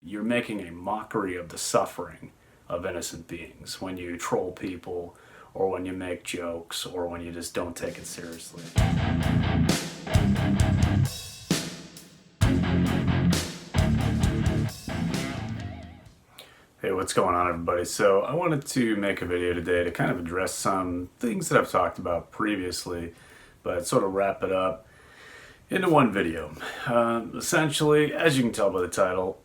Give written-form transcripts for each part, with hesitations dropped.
you're making a mockery of the suffering of innocent beings when you troll people, or when you make jokes, or when you just don't take it seriously. Hey, what's going on, everybody? So I wanted to make a video today to kind of address some things that I've talked about previously, but sort of wrap it up into one video. Essentially, as you can tell by the title,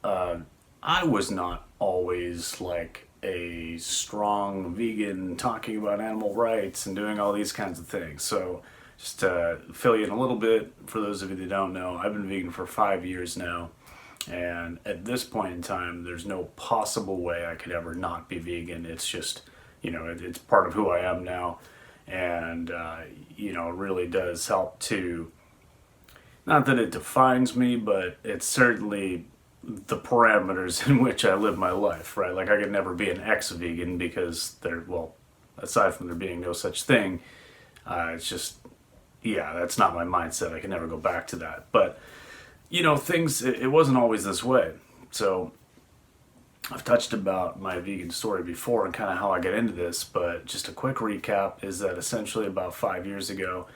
I was not always like a strong vegan talking about animal rights and doing all these kinds of things. So just to fill you in a little bit, for those of you that don't know, I've been vegan for 5 years now. And at this point in time, there's no possible way I could ever not be vegan. It's just, it's part of who I am now. And, it really does help to, not that it defines me, but it's certainly the parameters in which I live my life, right? Like I could never be an ex-vegan because aside from there being no such thing, it's just, that's not my mindset. I can never go back to that. But, it wasn't always this way. So I've touched about my vegan story before and kind of how I get into this, but just a quick recap is that essentially about 5 years ago,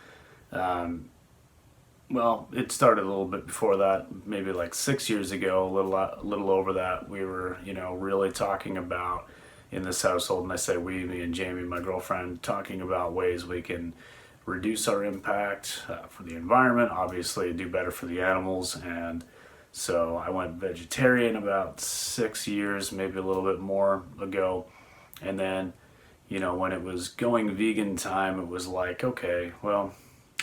it started a little bit before that, maybe like 6 years ago, a little over that. We were, really talking about in this household, and I say we, me and Jamie, my girlfriend, talking about ways we can reduce our impact for the environment, obviously do better for the animals. And so I went vegetarian about 6 years, maybe a little bit more ago. And then, when it was going vegan time, it was like, okay, well,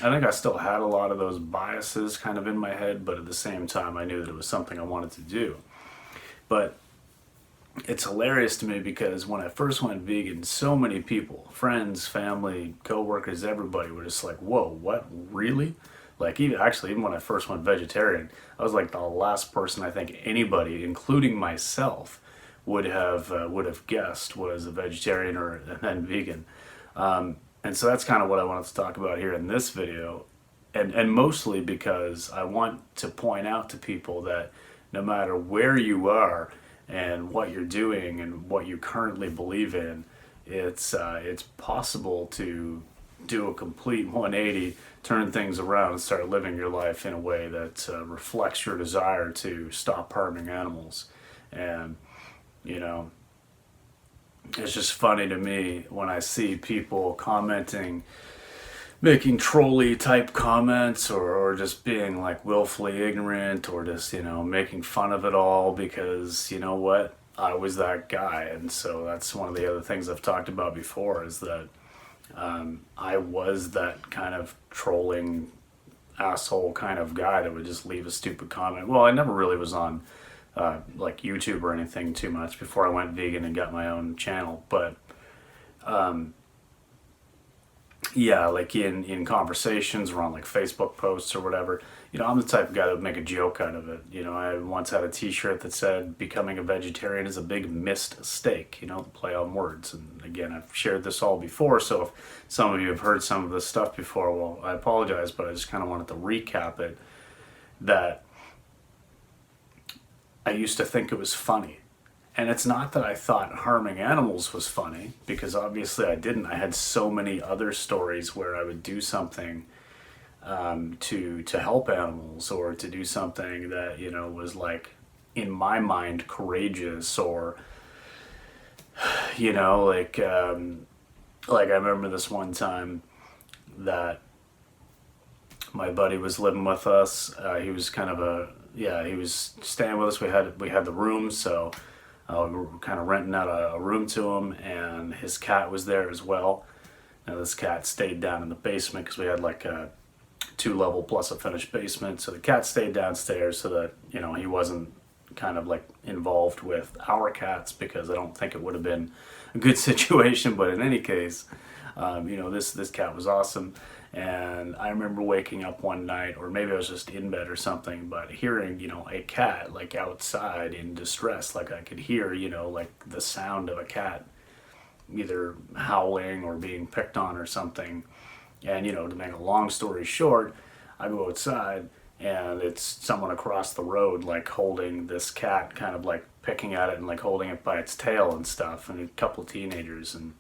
I think I still had a lot of those biases kind of in my head, but at the same time, I knew that it was something I wanted to do. But it's hilarious to me because when I first went vegan, so many people, friends, family, co-workers, everybody were just like, whoa, what, really? Like even when I first went vegetarian, I was like the last person I think anybody, including myself, would have guessed was a vegetarian or then vegan. And so that's kind of what I wanted to talk about here in this video. And mostly because I want to point out to people that no matter where you are and what you're doing and what you currently believe in, it's possible to do a complete 180, turn things around and start living your life in a way that reflects your desire to stop harming animals. And, it's just funny to me when I see people commenting, making trolley type comments, or just being like willfully ignorant, or just, making fun of it all because, you know what, I was that guy. And so that's one of the other things I've talked about before is that I was that kind of trolling asshole kind of guy that would just leave a stupid comment. Well, I never really was on like YouTube or anything too much before I went vegan and got my own channel. But like in conversations or on like Facebook posts or whatever, I'm the type of guy that would make a joke out of it. I once had a t-shirt that said becoming a vegetarian is a big mistake, play on words. And again, I've shared this all before, so if some of you have heard some of this stuff before, well, I apologize, but I just kind of wanted to recap it, that I used to think it was funny. And it's not that I thought harming animals was funny, because obviously I didn't. I had so many other stories where I would do something to help animals, or to do something that, was like, in my mind, courageous, or, like I remember this one time that my buddy was living with us. He was kind of he was staying with us. We had the room, so we were kind of renting out a room to him, and his cat was there as well. Now this cat stayed down in the basement because we had like a 2-level plus a finished basement. So the cat stayed downstairs so that, he wasn't kind of like involved with our cats, because I don't think it would have been a good situation. But in any case, this cat was awesome. And I remember waking up one night, or maybe I was just in bed or something, but hearing, a cat like outside in distress. Like I could hear, like the sound of a cat either howling or being picked on or something. And, to make a long story short, I go outside and it's someone across the road, like holding this cat kind of like picking at it and like holding it by its tail and stuff, and a couple of teenagers. And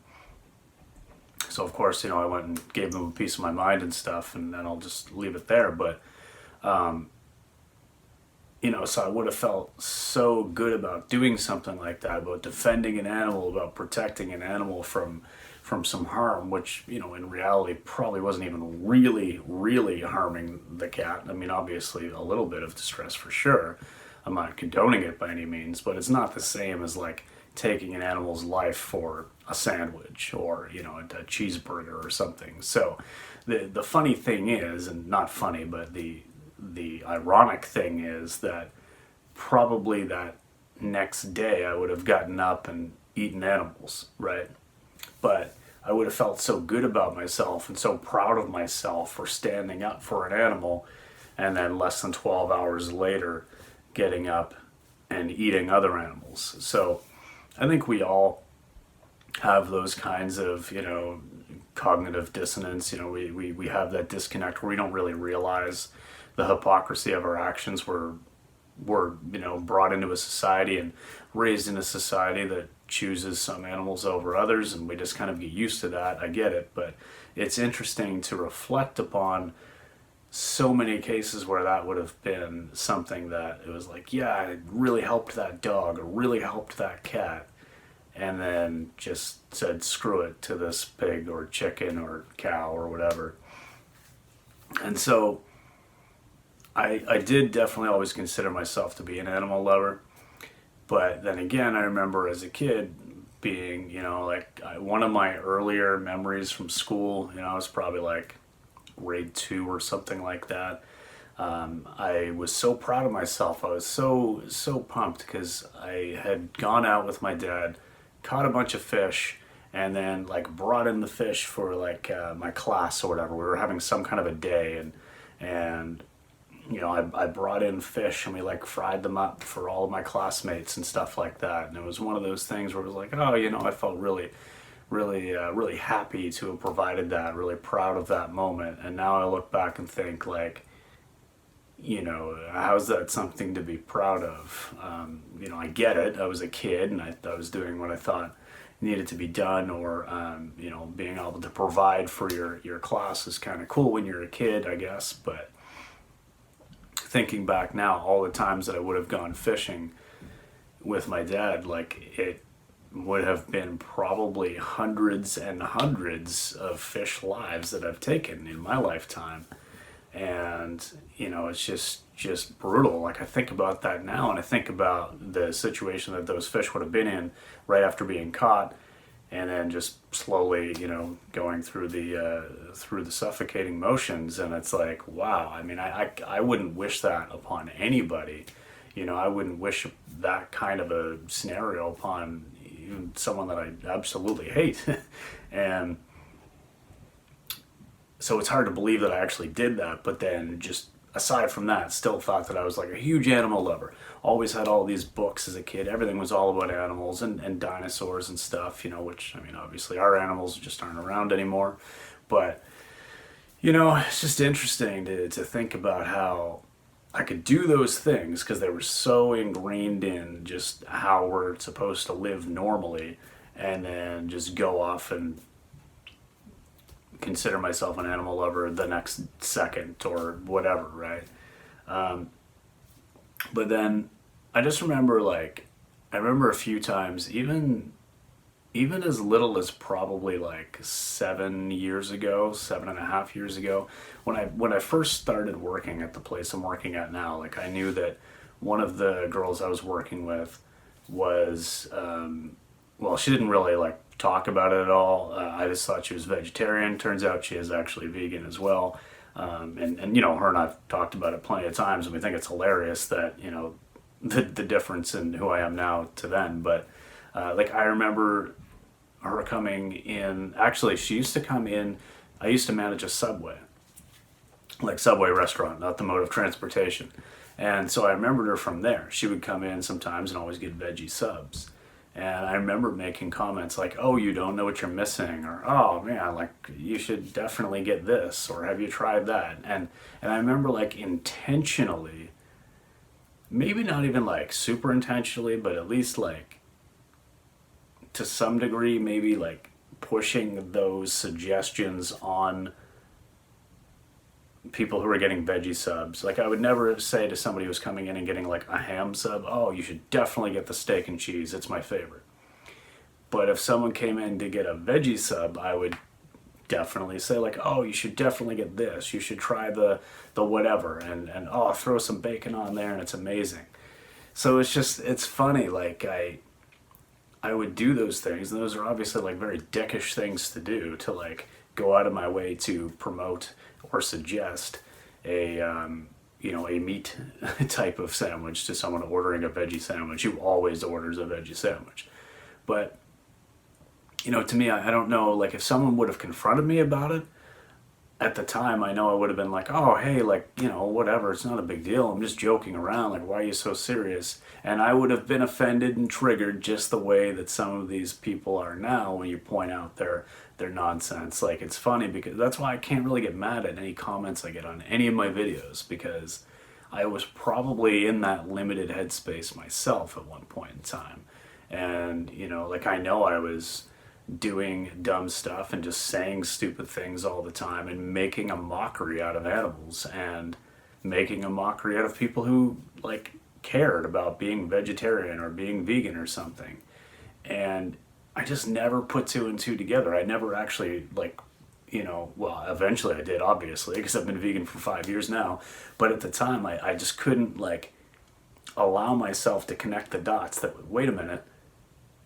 so of course, I went and gave them a piece of my mind and stuff, and then I'll just leave it there. But so I would have felt so good about doing something like that, about defending an animal, about protecting an animal from some harm, which, in reality probably wasn't even really harming the cat. I mean, obviously a little bit of distress for sure. I'm not condoning it by any means, but it's not the same as like taking an animal's life for a sandwich or, a cheeseburger or something. So the funny thing is, and not funny, but the ironic thing is that probably that next day I would have gotten up and eaten animals, right? But I would have felt so good about myself and so proud of myself for standing up for an animal, and then less than 12 hours later getting up and eating other animals. So I think we all have those kinds of, cognitive dissonance. We have that disconnect where we don't really realize the hypocrisy of our actions. We're brought into a society and raised in a society that chooses some animals over others, and we just kind of get used to that. I get it, but it's interesting to reflect upon so many cases where that would have been something that it was like, yeah, it really helped that dog or really helped that cat, and then just said screw it to this pig or chicken or cow or whatever. And so I did definitely always consider myself to be an animal lover. But then again, I remember as a kid being, one of my earlier memories from school, I was probably like grade 2 or something like that. I was so proud of myself. I was so pumped because I had gone out with my dad, caught a bunch of fish, and then like brought in the fish for like my class or whatever. We were having some kind of a day, and I brought in fish and we like fried them up for all of my classmates and stuff like that. And it was one of those things where it was like, oh, I felt really happy to have provided that, really proud of that moment. And now I look back and think like, how's that something to be proud of? I get it. I was a kid and I was doing what I thought needed to be done, or being able to provide for your class is kind of cool when you're a kid, I guess. But thinking back now, all the times that I would have gone fishing with my dad, like it would have been probably hundreds and hundreds of fish lives that I've taken in my lifetime. And it's just brutal. Like I think about that now, and I think about the situation that those fish would have been in right after being caught, and then just slowly going through the suffocating motions. And it's like, wow. I mean, I wouldn't wish that upon anybody. I wouldn't wish that kind of a scenario upon even someone that I absolutely hate. And so it's hard to believe that I actually did that, but then just aside from that, still thought that I was like a huge animal lover. Always had all these books as a kid. Everything was all about animals and dinosaurs and stuff, which, I mean, obviously our animals just aren't around anymore. But, it's just interesting to think about how I could do those things because they were so ingrained in just how we're supposed to live normally, and then just go off and consider myself an animal lover the next second or whatever, right? But then I just remember a few times, even as little as probably like 7 years ago, 7.5 years ago, when I first started working at the place I'm working at now, like I knew that one of the girls I was working with was, she didn't really like talk about it at all. I just thought she was vegetarian. Turns out she is actually vegan as well. And her and I've talked about it plenty of times, and we think it's hilarious that, the difference in who I am now to then. But I remember her coming in. Actually, she used to come in. I used to manage a Subway restaurant, not the mode of transportation. And so I remembered her from there. She would come in sometimes and always get veggie subs. And I remember making comments like, oh, you don't know what you're missing, or, oh man, like you should definitely get this, or have you tried that? And I remember like intentionally maybe not even like super intentionally, but at least like to some degree, maybe like pushing those suggestions on people who are getting veggie subs. Like I would never say to somebody who's coming in and getting like a ham sub, oh, you should definitely get the steak and cheese. It's my favorite. But if someone came in to get a veggie sub, I would definitely say like, oh, you should definitely get this. You should try the whatever, and oh, throw some bacon on there and it's amazing. So it's funny. Like I would do those things, and those are obviously like very dickish things to do, to like go out of my way to promote or suggest a a meat type of sandwich to someone ordering a veggie sandwich who always orders a veggie sandwich. But to me, I don't know, like if someone would have confronted me about it at the time, I know I would have been like, oh, hey, like, whatever, it's not a big deal. I'm just joking around. Like, why are you so serious? And I would have been offended and triggered just the way that some of these people are now when you point out their nonsense. Like, it's funny because that's why I can't really get mad at any comments I get on any of my videos, because I was probably in that limited headspace myself at one point in time. And, like I know I was doing dumb stuff and just saying stupid things all the time and making a mockery out of animals and making a mockery out of people who like cared about being vegetarian or being vegan or something. And I just never put two and two together. I never actually like, well, eventually I did, obviously, because I've been vegan for 5 years now. But at the time, I just couldn't like allow myself to connect the dots that, wait a minute,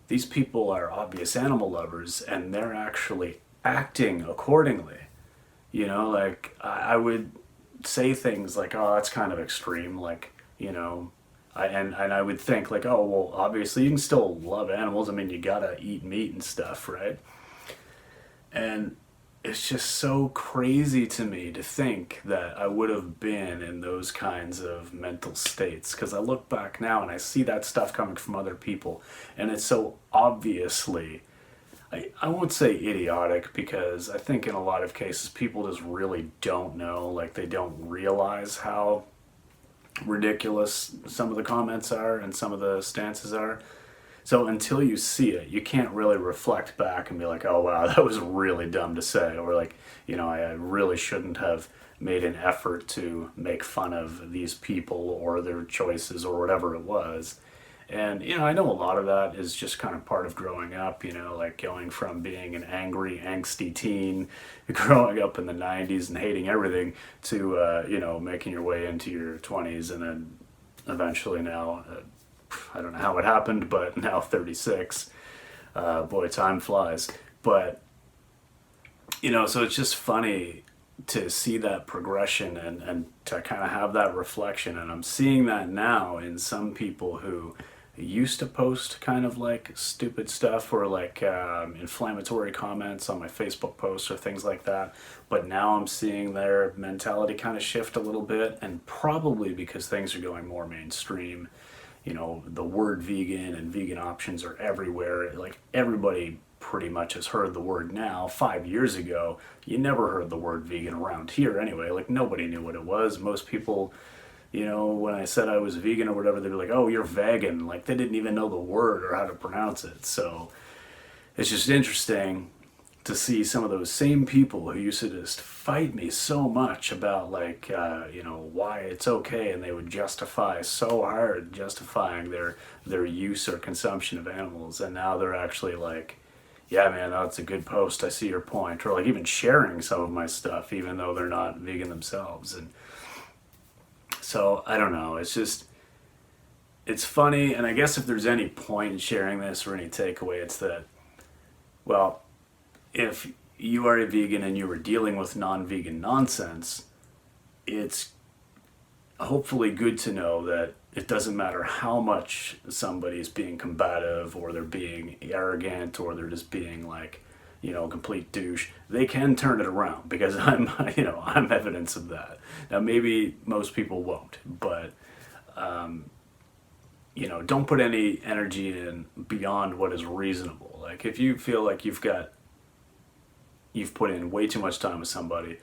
these people are obvious animal lovers and they're actually acting accordingly. Like I would say things like, oh, that's kind of extreme. Like, and I would think like, oh, well, obviously you can still love animals. I mean, you gotta eat meat and stuff, right? And it's just so crazy to me to think that I would have been in those kinds of mental states, because I look back now and I see that stuff coming from other people, and it's so obviously, I won't say idiotic, because I think in a lot of cases people just really don't know, like they don't realize how ridiculous some of the comments are and some of the stances are. So until you see it, you can't really reflect back and be like, oh wow, that was really dumb to say, or like, I really shouldn't have made an effort to make fun of these people or their choices or whatever it was. And I know a lot of that is just kind of part of growing up, like going from being an angry, angsty teen, growing up in the 90s and hating everything, to making your way into your 20s, and then eventually now, I don't know how it happened, but now 36. Boy, time flies. But, so it's just funny to see that progression and to kind of have that reflection. And I'm seeing that now in some people who used to post kind of like stupid stuff or like inflammatory comments on my Facebook posts or things like that. But now I'm seeing their mentality kind of shift a little bit, and probably because things are going more mainstream. The word vegan and vegan options are everywhere. Like everybody pretty much has heard the word now. 5 years ago, you never heard the word vegan around here anyway. Like nobody knew what it was. Most people, when I said I was vegan or whatever, they were like, oh, you're vegan. Like they didn't even know the word or how to pronounce it. So it's just interesting to see some of those same people who used to just fight me so much about like why it's okay, and they would justify so hard justifying their use or consumption of animals, and now they're actually like, yeah man, that's a good post, I see your point, or like even sharing some of my stuff even though they're not vegan themselves. And so I don't know, it's funny. And I guess if there's any point in sharing this or any takeaway, it's that, well, if you are a vegan and you were dealing with non-vegan nonsense, it's hopefully good to know that it doesn't matter how much somebody is being combative or they're being arrogant or they're just being like, a complete douche. They can turn it around, because I'm evidence of that. Now maybe most people won't, but don't put any energy in beyond what is reasonable. Like if you feel like you've put in way too much time with somebody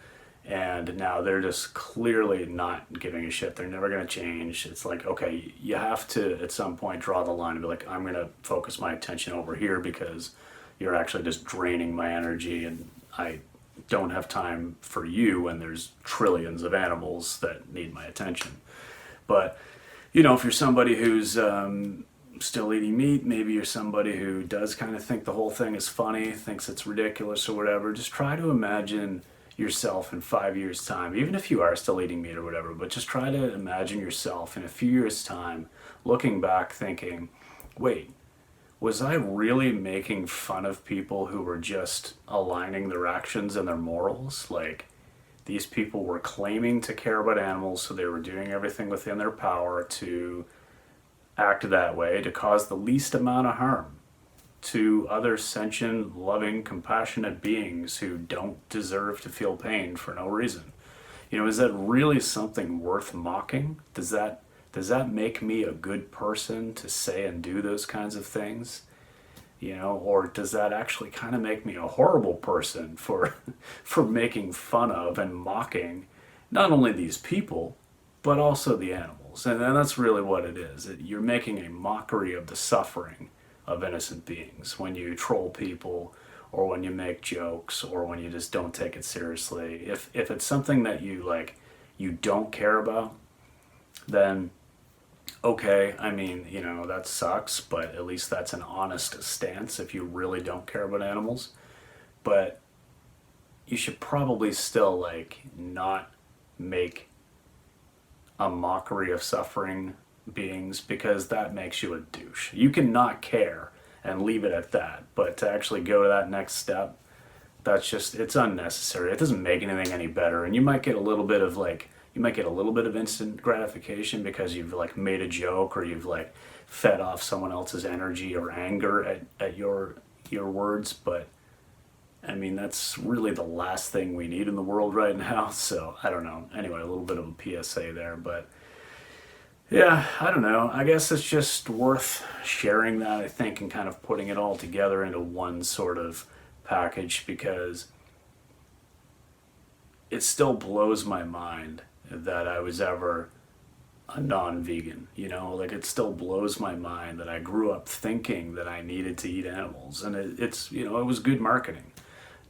And now they're just clearly not giving a shit. They're never going to change. It's like, okay, you have to at some point draw the line and be like, I'm going to focus my attention over here because you're actually just draining my energy, and I don't have time for you when there's trillions of animals that need my attention. But, if you're somebody who's still eating meat, maybe you're somebody who does kind of think the whole thing is funny, thinks it's ridiculous or whatever, just try to imagine yourself in 5 years' time, even if you are still eating meat or whatever, but just try to imagine yourself in a few years' time looking back thinking, wait, was I really making fun of people who were just aligning their actions and their morals? Like, these people were claiming to care about animals, so they were doing everything within their power to act that way, to cause the least amount of harm to other sentient, loving, compassionate beings who don't deserve to feel pain for no reason. Is that really something worth mocking? Does that make me a good person to say and do those kinds of things? Or does that actually kind of make me a horrible person for making fun of and mocking not only these people, but also the animals? And that's really what it is. You're making a mockery of the suffering of innocent beings when you troll people, or when you make jokes, or when you just don't take it seriously. If it's something that you don't care about, then okay, that sucks, but at least that's an honest stance if you really don't care about animals. But you should probably still not make a mockery of suffering beings, because that makes you a douche. You can not care and leave it at that, but to actually go to that next step, it's unnecessary. It doesn't make anything any better, and you might get a little bit of instant gratification because you've made a joke, or you've fed off someone else's energy or anger at your words, but that's really the last thing we need in the world right now. So I don't know. Anyway, a little bit of a PSA there, but yeah, I don't know. I guess it's just worth sharing that, I think, and kind of putting it all together into one sort of package, because it still blows my mind that I was ever a non-vegan. It still blows my mind that I grew up thinking that I needed to eat animals, and it was good marketing.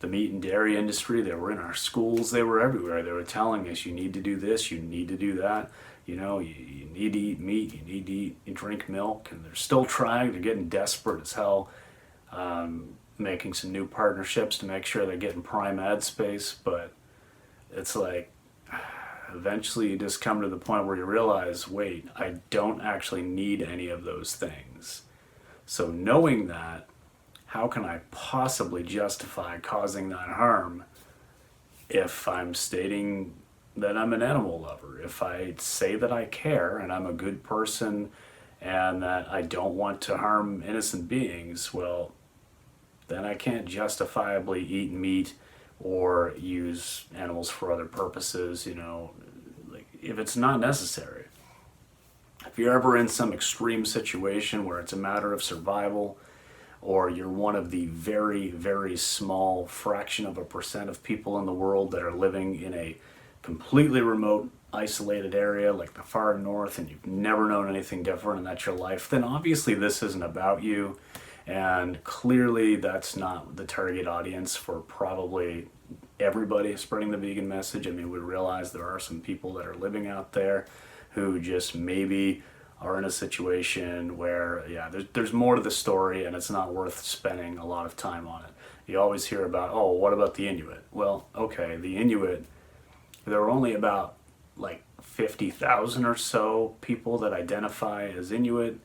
The meat and dairy industry, they were in our schools, they were everywhere. They were telling us, you need to do this, you need to do that. You need to eat meat, you need to drink milk, and they're still trying. They're getting desperate as hell, making some new partnerships to make sure they're getting prime ad space. But it's eventually you just come to the point where you realize, wait, I don't actually need any of those things. So knowing that, how can I possibly justify causing that harm if I'm stating that I'm an animal lover? If I say that I care and I'm a good person and that I don't want to harm innocent beings, well, then I can't justifiably eat meat or use animals for other purposes, if it's not necessary. If you're ever in some extreme situation where it's a matter of survival, or you're one of the very, very small fraction of a percent of people in the world that are living in a completely remote, isolated area like the far north, and you've never known anything different, and that's your life, then obviously this isn't about you, and clearly that's not the target audience for probably everybody spreading the vegan message. We realize there are some people that are living out there who just maybe are in a situation where, yeah, there's more to the story, and it's not worth spending a lot of time on it. You always hear about, oh, what about the Inuit? Well, okay, the Inuit, there are only about 50,000 or so people that identify as Inuit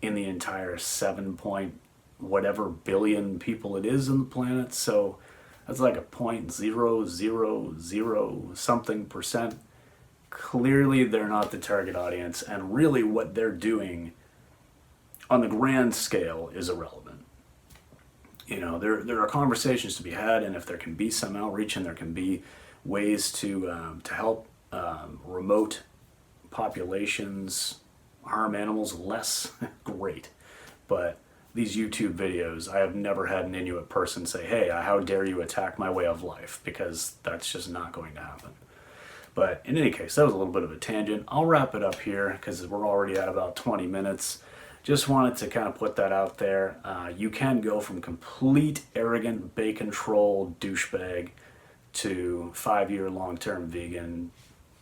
in the entire 7 point whatever billion people it is on the planet. So that's a 0.000 something percent. Clearly they're not the target audience, and really what they're doing on the grand scale is irrelevant. There are conversations to be had, and if there can be some outreach and there can be ways to help remote populations harm animals less, great. But these YouTube videos, I have never had an Inuit person say, hey, how dare you attack my way of life, because that's just not going to happen. But in any case, that was a little bit of a tangent. I'll wrap it up here because we're already at about 20 minutes. Just wanted to kind of put that out there. You can go from complete arrogant bacon troll douchebag to 5-year long-term vegan,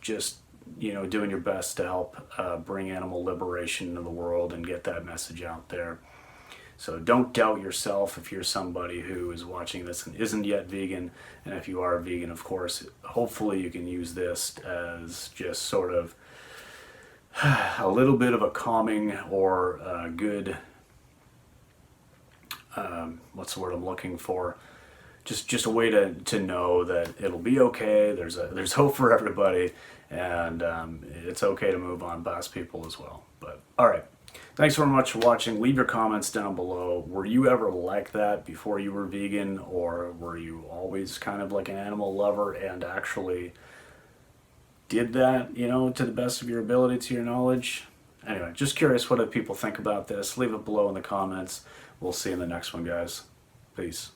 just doing your best to help bring animal liberation into the world and get that message out there. So don't doubt yourself if you're somebody who is watching this and isn't yet vegan. And if you are vegan, of course, hopefully you can use this as just sort of a little bit of a calming or good, what's the word I'm looking for? Just a way to know that it'll be okay. There's hope for everybody, and it's okay to move on past people as well. But all right. Thanks very much for watching. Leave your comments down below. Were you ever like that before you were vegan, or were you always kind of like an animal lover and actually did that, to the best of your ability, to your knowledge? Anyway, just curious what do people think about this. Leave it below in the comments. We'll see you in the next one, guys. Peace.